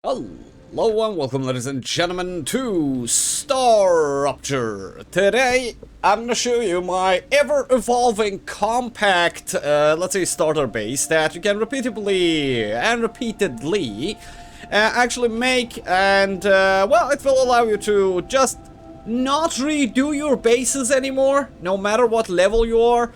Hello and welcome, ladies and gentlemen, to StarRupture. Today, I'm gonna show you my ever-evolving compact, let's say, starter base that you can repeatedly actually make, and well, it will allow you to just not redo your bases anymore, no matter what level you are.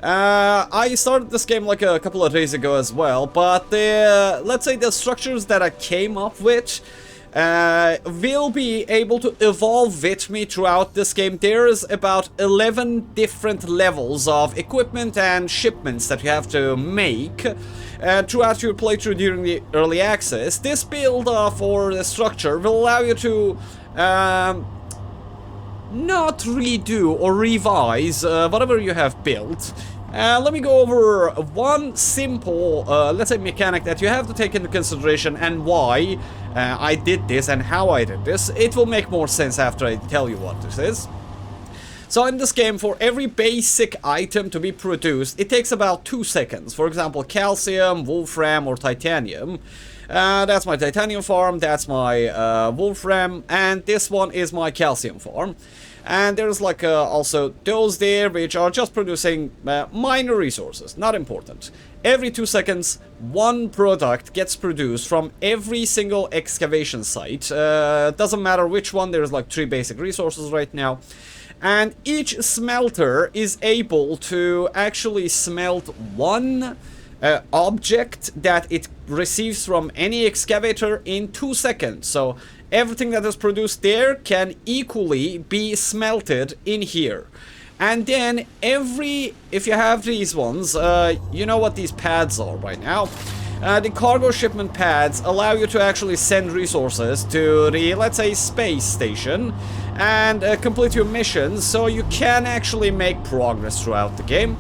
I started this game like a couple of days ago as well, but let's say the structures that I came up with will be able to evolve with me throughout this game. There's about 11 different levels of equipment and shipments that you have to make throughout your playthrough during the early access. This build for the structure will allow you to not redo or revise whatever you have built. Let me go over one simple, let's say, mechanic that you have to take into consideration and why I did this and how I did this. It will make more sense after I tell you what this is. So in this game, for every basic item to be produced, it takes about 2 seconds. For example, calcium, wolfram, or titanium. That's my titanium farm, that's my wolfram, and this one is my calcium farm. And there's like also those there which are just producing minor resources, not important. Every 2 seconds, one product gets produced from every single excavation site. Doesn't matter which one, there's like 3 basic resources right now. And each smelter is able to actually smelt one object that it receives from any excavator in 2 seconds. So everything that is produced there can equally be smelted in here. And then if you have these ones, you know what these pads are by now. The cargo shipment pads allow you to actually send resources to the, let's say, space station and complete your missions, so you can actually make progress throughout the game.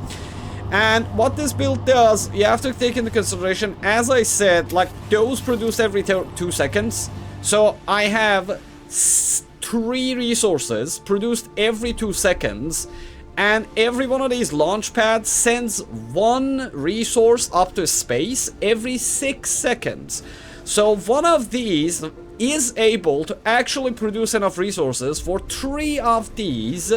And what this build does, you have to take into consideration, as I said, like those produce every 2 seconds. So I have 3 resources produced every 2 seconds, and every one of these launch pads sends 1 resource up to space every 6 seconds. So one of these is able to actually produce enough resources for 3 of these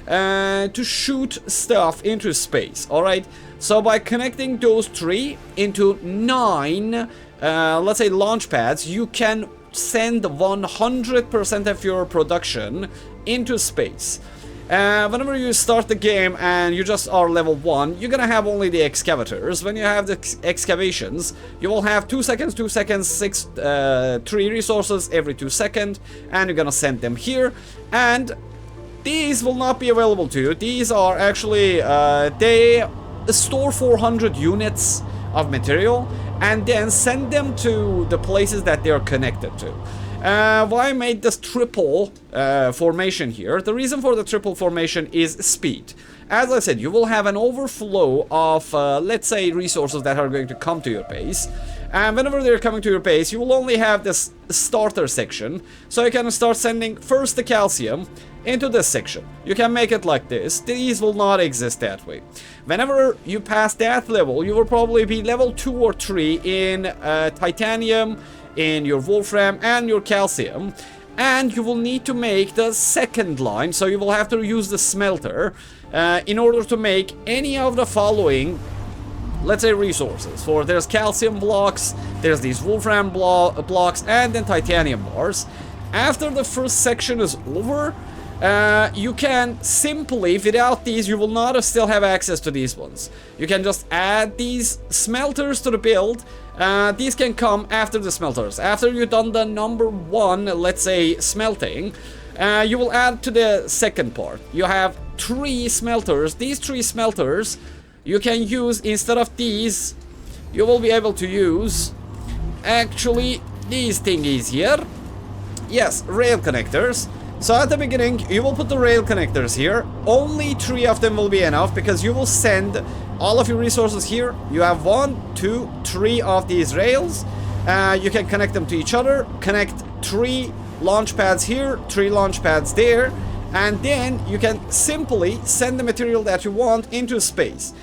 to shoot stuff into space. Alright, so by connecting those 3 into 9, let's say, launch pads, you can send 100% of your production into space. Whenever you start the game and you just are level 1, you're gonna have only the excavators. When you have the excavations, you will have 2 seconds, 2 seconds, 3 resources every 2 seconds, and you're gonna send them here. And these will not be available to you. These are actually, they store 400 units of material and then send them to the places that they are connected to. Why I made this triple formation here? The reason for the triple formation is speed. As I said, you will have an overflow of, let's say, resources that are going to come to your base. And whenever they're coming to your base, you will only have this starter section. So you can start sending first the calcium into this section. You can make it like this. These will not exist that way. Whenever you pass that level, you will probably be level 2 or 3 in titanium, in your wolfram, and your calcium. And you will need to make the second line, so you will have to use the smelter in order to make any of the following, let's say, resources. For there's calcium blocks, there's these wolfram blocks, and then titanium bars. After the first section is over, you can simply, without these, you will not still have access to these ones. You can just add these smelters to the build. These can come after the smelters. After you've done the number 1, let's say, smelting, you will add to the second part. You have 3 smelters. These 3 smelters you can use instead of these. You will be able to use actually these thingies here. Yes, rail connectors. So at the beginning, you will put the rail connectors here. Only 3 of them will be enough because you will send all of your resources here. You have 1, 2, 3 of these rails. You can connect them to each other. Connect 3 launch pads here, 3 launch pads there. And then you can simply send the material that you want into space.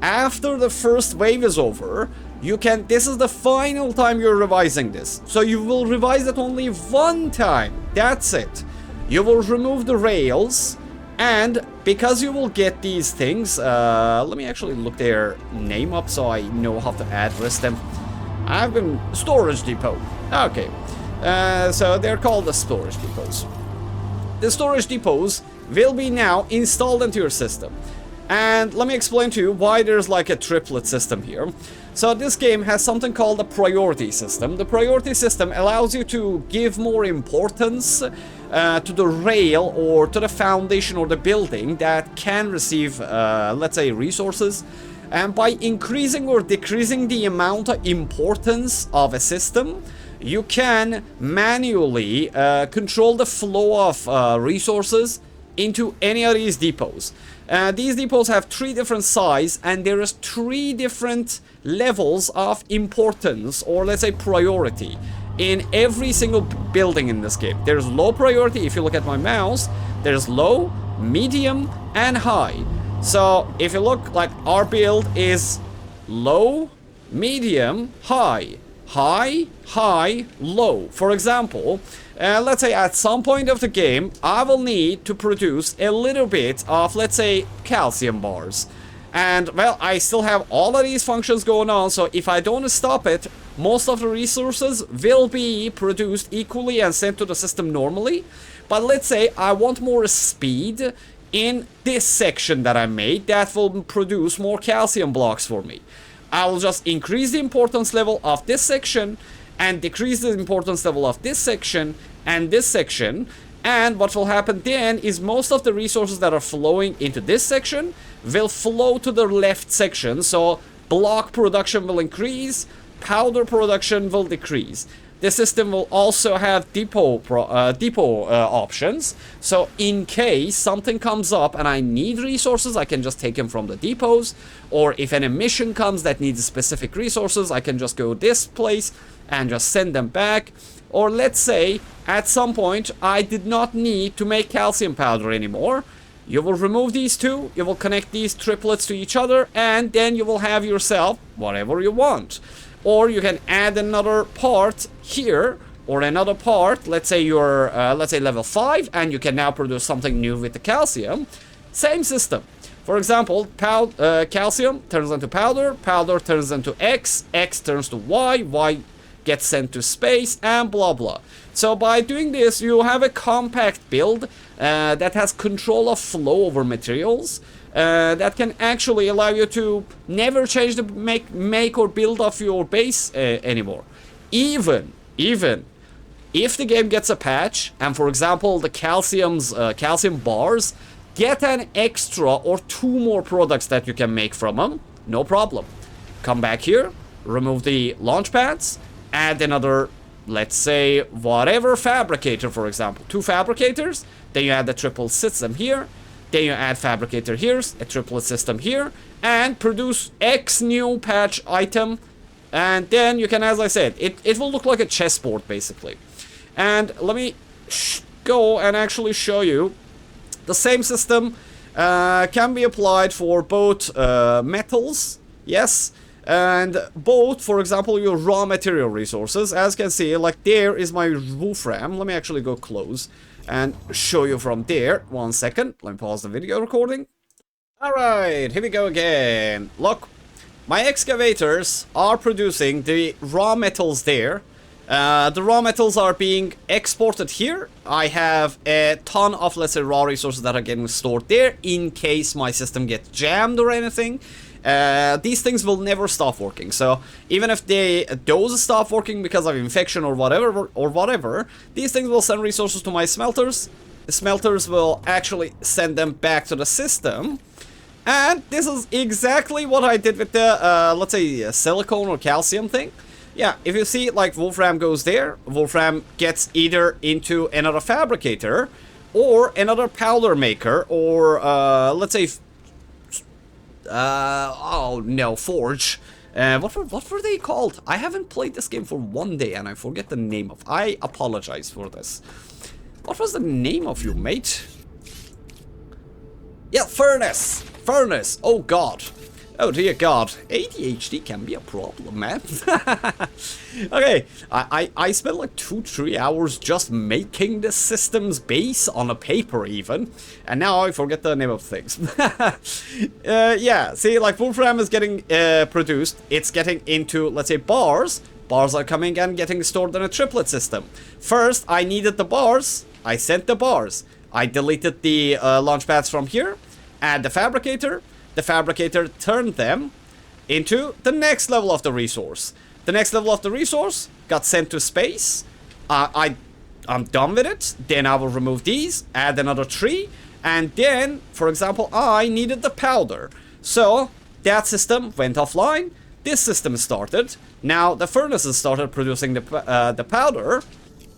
After the first wave is over, you can, this is the final time you're revising this. So you will revise it only one time. That's it. You will remove the rails, and because you will get these things, let me actually look their name up so I know how to address them. I've been storage depot. Okay. So they're called the storage depots. The storage depots will be now installed into your system. And let me explain to you why there's like a triplet system here. So this game has something called a priority system. The priority system allows you to give more importance to the rail or to the foundation or the building that can receive, let's say, resources. And by increasing or decreasing the amount of importance of a system, you can manually control the flow of resources into any of these depots. These depots have 3 different sizes, and there is 3 different levels of importance, or let's say priority, in every single building in this game. There's low priority. If you look at my mouse, there's low, medium, and high. So if you look, like, our build is low, medium, high. High, high, low. For example, let's say at some point of the game, I will need to produce a little bit of, let's say, calcium bars. And, well, I still have all of these functions going on, so if I don't stop it, most of the resources will be produced equally and sent to the system normally. But let's say I want more speed in this section that I made that will produce more calcium blocks for me. I will just increase the importance level of this section and decrease the importance level of this section and this section. And what will happen then is most of the resources that are flowing into this section will flow to the left section. So block production will increase, powder production will decrease. The system will also have depot options. So in case something comes up and I need resources, I can just take them from the depots. Or if an emission comes that needs specific resources, I can just go this place and just send them back. Or let's say at some point I did not need to make calcium powder anymore. You will remove these 2, you will connect these triplets to each other, and then you will have yourself whatever you want. Or you can add another part here, or another part, let's say you're, let's say level 5, and you can now produce something new with the calcium. Same system. For example, calcium turns into powder, powder turns into X, X turns to Y, Y gets sent to space, and blah blah. So by doing this, you have a compact build that has control of flow over materials. That can actually allow you to never change the make or build of your base anymore. Even if the game gets a patch, and for example the calcium bars get an extra or 2 more products that you can make from them, no problem. Come back here, remove the launch pads, add another, let's say, whatever fabricator, for example, 2 fabricators, then you add the triple system here. Then you add fabricator here, a triplet system here, and produce X new patch item. And then you can, as I said, it will look like a chessboard basically. And let me go and actually show you. The same system can be applied for both metals, yes, and both, for example, your raw material resources. As you can see, like there is my wolfram. Let me actually go close and show you from there. 1 second. Let me pause the video recording. Alright, here we go again. Look, my excavators are producing the raw metals there. The raw metals are being exported here. I have a ton of, let's say, raw resources that are getting stored there in case my system gets jammed or anything. These things will never stop working. So even if those stop working because of infection or whatever, these things will send resources to my smelters. The smelters will actually send them back to the system. And this is exactly what I did with the, let's say, silicone or calcium thing. Yeah, if you see, like, Wolfram goes there, Wolfram gets either into another fabricator or another powder maker, or, let's say, oh no, forge. What were they called? I haven't played this game for 1 day and I forget the name of. I apologize for this. What was the name of you, mate? Yeah, furnace. Furnace. Oh god. Oh dear God, ADHD can be a problem, man. Okay, I spent like 2-3 hours just making the system's base on a paper even, and now I forget the name of things. Yeah, see, like Wolfram is getting produced, it's getting into, let's say, bars. Bars are coming and getting stored in a triplet system. First, I needed the bars, I sent the bars. I deleted the launch pads from here, add the fabricator. The fabricator turned them into the next level of the resource. The next level of the resource got sent to space. I'm done with it. Then I will remove these, add another 3, and then, for example, I needed the powder. So that system went offline. This system started. Now the furnaces started producing the powder.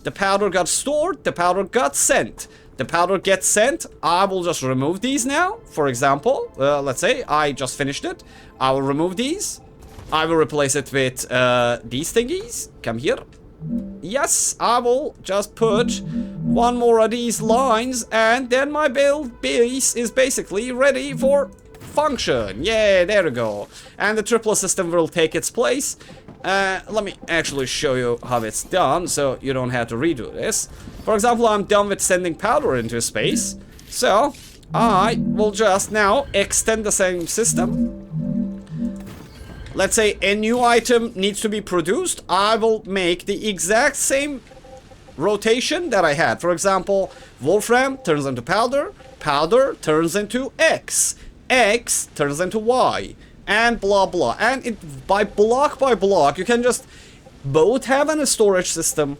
The powder got stored. The powder got sent. The powder gets sent. I will just remove these now. For example, let's say I just finished it. I will remove these. I will replace it with these thingies. Come here. Yes, I will just put one more of these lines, and then my build base is basically ready for function. Yeah, there we go. And the triplet system will take its place. Let me actually show you how it's done, so you don't have to redo this. For example, I'm done with sending powder into space, so I will just now extend the same system. Let's say a new item needs to be produced. I will make the exact same rotation that I had. For example, Wolfram turns into powder, powder turns into X, X turns into Y, and blah blah. And it, by block, you can just both have a storage system,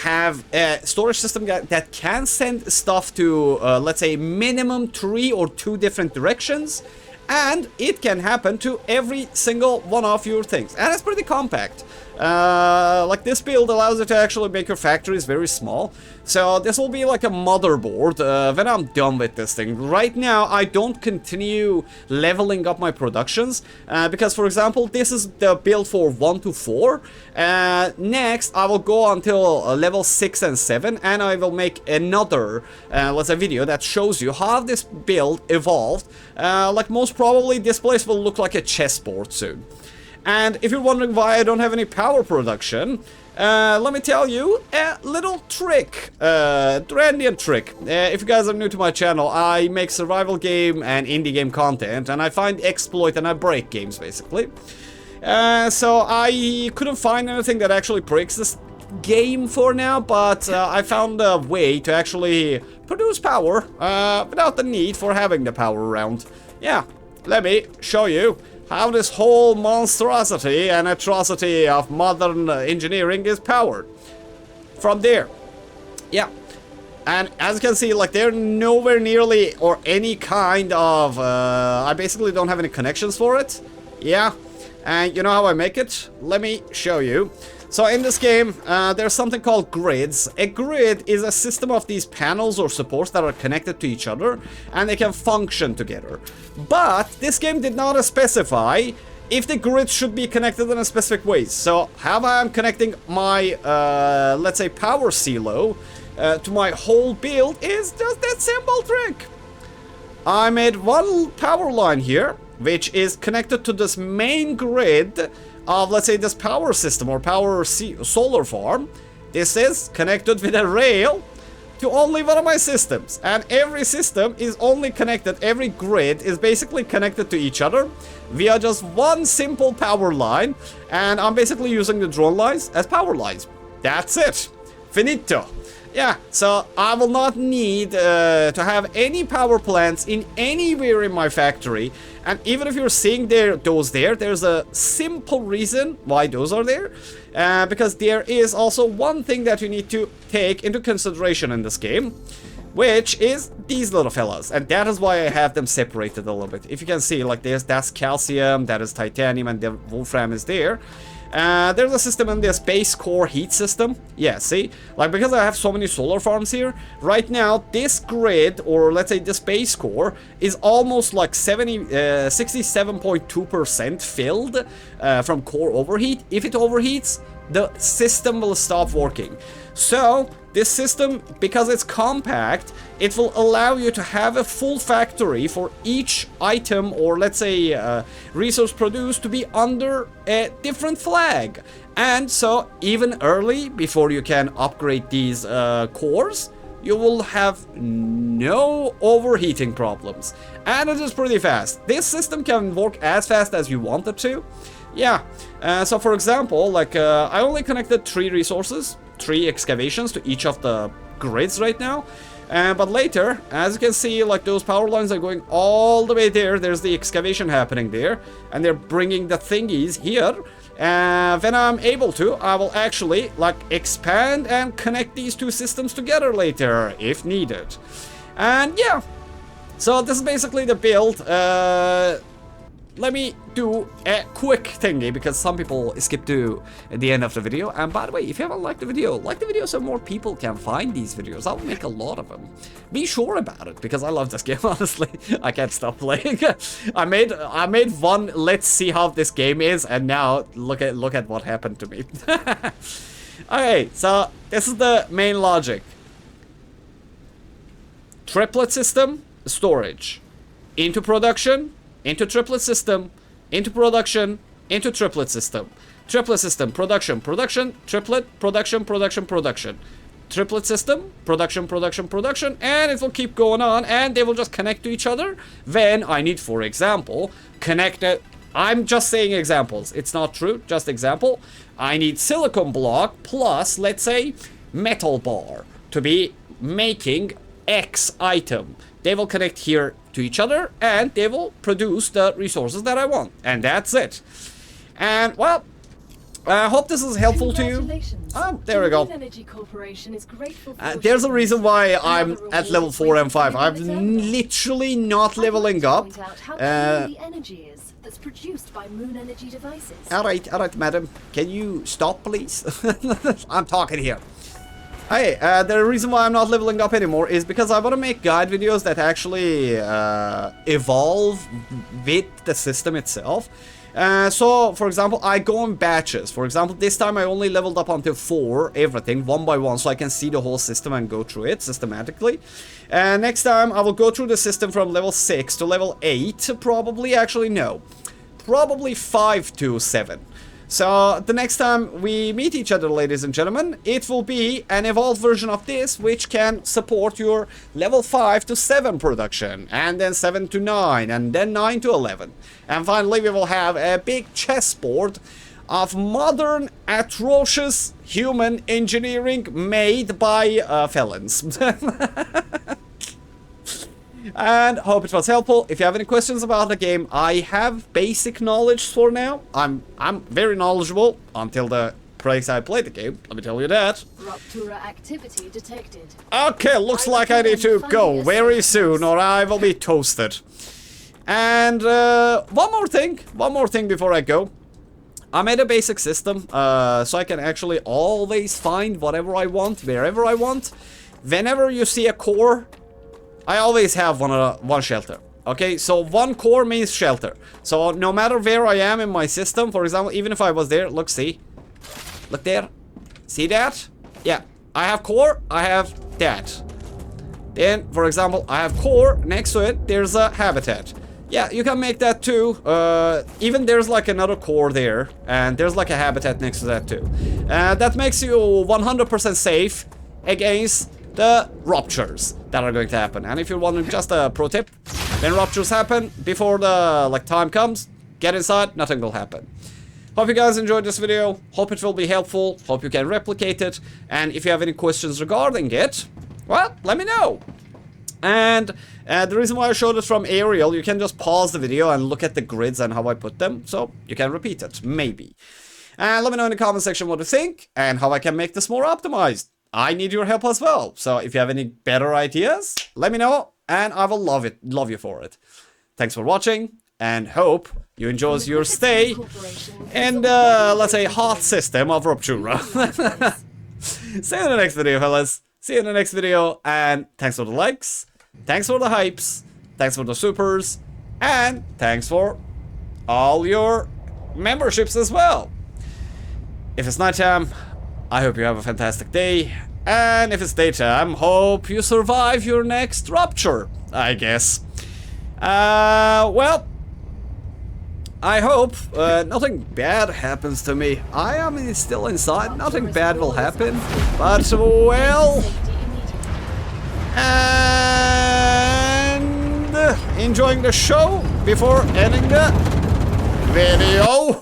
have a storage system that can send stuff to, let's say, minimum 3 or 2 different directions, and it can happen to every single one of your things. And it's pretty compact. Like this build allows you to actually make your factories very small. So this will be like a motherboard when I'm done with this thing. Right now, I don't continue leveling up my productions because, for example, this is the build for 1 to 4. Next, I will go until level 6 and 7, and I will make another, let's say, video that shows you how this build evolved. Like most probably, this place will look like a chessboard soon. And if you're wondering why I don't have any power production, let me tell you a little trick, Drandian trick. If you guys are new to my channel, I make survival game and indie game content, and I find exploit and I break games, basically. So I couldn't find anything that actually breaks this game for now, but I found a way to actually produce power without the need for having the power around. Yeah, let me show you how this whole monstrosity and atrocity of modern engineering is powered. From there. Yeah. And as you can see, like, they're nowhere nearly or any kind of... I basically don't have any connections for it. Yeah. And you know how I make it? Let me show you. So in this game, there's something called grids. A grid is a system of these panels or supports that are connected to each other, and they can function together. But this game did not specify if the grids should be connected in a specific way. So how I'm connecting my, let's say, power silo to my whole build is just that simple trick. I made one power line here, which is connected to this main grid of, let's say, this power system or power solar farm. This is connected with a rail to only one of my systems, and every system is only connected, every grid is basically connected to each other via just one simple power line, and I'm basically using the drone lines as power lines. That's it. Finito. Yeah, so I will not need to have any power plants in anywhere in my factory. And even if you're seeing those there's a simple reason why those are there. Because there is also one thing that you need to take into consideration in this game, which is these little fellas. And that is why I have them separated a little bit. If you can see, like, that's calcium, that is titanium, and the wolfram is there. There's a system in this base core heat system. Yeah, see? Like, because I have so many solar farms here, right now, this grid, or let's say this base core, is almost like 67.2% filled from core overheat. If it overheats, the system will stop working. So this system, because it's compact, it will allow you to have a full factory for each item, or let's say resource produced, to be under a different flag. And so even early, before you can upgrade these cores, you will have no overheating problems. And it is pretty fast. This system can work as fast as you want it to. Yeah, so for example, like I only connected 3 resources, 3 excavations to each of the grids right now. But later, as you can see, like those power lines are going all the way there. There's the excavation happening there. And they're bringing the thingies here. When I'm able to, I will actually like expand and connect these 2 systems together later if needed. And yeah, so this is basically the build. Let me do a quick thingy because some people skip to the end of the video. And by the way, if you haven't liked the video so more people can find these videos. I'll make a lot of them. Be sure about it because I love this game, honestly. I can't stop playing. I made one let's see how this game is, and now look at what happened to me. Okay, so this is the main logic. Triplet system, storage. Into production, into triplet system, into production, into triplet system. Triplet system, production, production, triplet, production, production, production. Triplet system, production, production, production, and it will keep going on, and they will just connect to each other when I need, for example, connect it. I'm just saying examples. It's not true, just example. I need silicon block plus, let's say, metal bar to be making X item. They will connect here to each other, and they will produce the resources that I want. And that's it. And, well, I hope this is helpful to you. Oh, there we go. There's a reason why I'm at level 4 and 5. I'm literally not leveling up. That's produced by moon energy devices. Alright, madam. Can you stop, please? I'm talking here. Hey, the reason why I'm not leveling up anymore is because I want to make guide videos that actually evolve with the system itself. So, for example, I go in batches. For example, this time I only leveled up until 4, everything, one by one, so I can see the whole system and go through it systematically. Next time, I will go through the system from level 6 to level 8, probably. Actually, no. Probably 5 to 7. So, the next time we meet each other, ladies and gentlemen, it will be an evolved version of this, which can support your level 5 to 7 production, and then 7 to 9, and then 9 to 11. And finally, we will have a big chessboard of modern, atrocious human engineering made by felons. And hope it was helpful. If you have any questions about the game, I have basic knowledge for now. I'm very knowledgeable until the place I played the game. Let me tell you that. Rupture activity detected. Okay, looks like I need to go very soon or I will be toasted. And one more thing before I go. I made a basic system so I can actually always find whatever I want, wherever I want. Whenever you see a core, I always have one shelter. Okay, so 1 core means shelter. So no matter where I am in my system, for example, even if I was there, look, see? Look there. See that? Yeah, I have core, I have that. Then, for example, I have core, next to it, there's a habitat. Yeah, you can make that too. Even there's like another core there, and there's like a habitat next to that too. That makes you 100% safe against the ruptures that are going to happen. And if you're wondering, just a pro tip, when ruptures happen, before the time comes, get inside, nothing will happen. Hope you guys enjoyed this video, hope it will be helpful, hope you can replicate it, and if you have any questions regarding it, well, let me know. And the reason why I showed it from aerial, you can just pause the video and look at the grids and how I put them, so you can repeat it, maybe. And let me know in the comment section what you think, and how I can make this more optimized. I need your help as well, so if you have any better ideas, let me know, and I will love you for it. Thanks for watching, and hope you enjoy your stay in the, let's say, hot system of Rupture. See you in the next video, fellas. See you in the next video, and thanks for the likes, thanks for the hypes, thanks for the supers, and thanks for all your memberships as well. If it's nighttime, I hope you have a fantastic day, And if it's daytime, hope you survive your next rupture, I guess. Well, I hope nothing bad happens to me. I am still inside, nothing bad will happen. But, well... And enjoying the show before ending the video.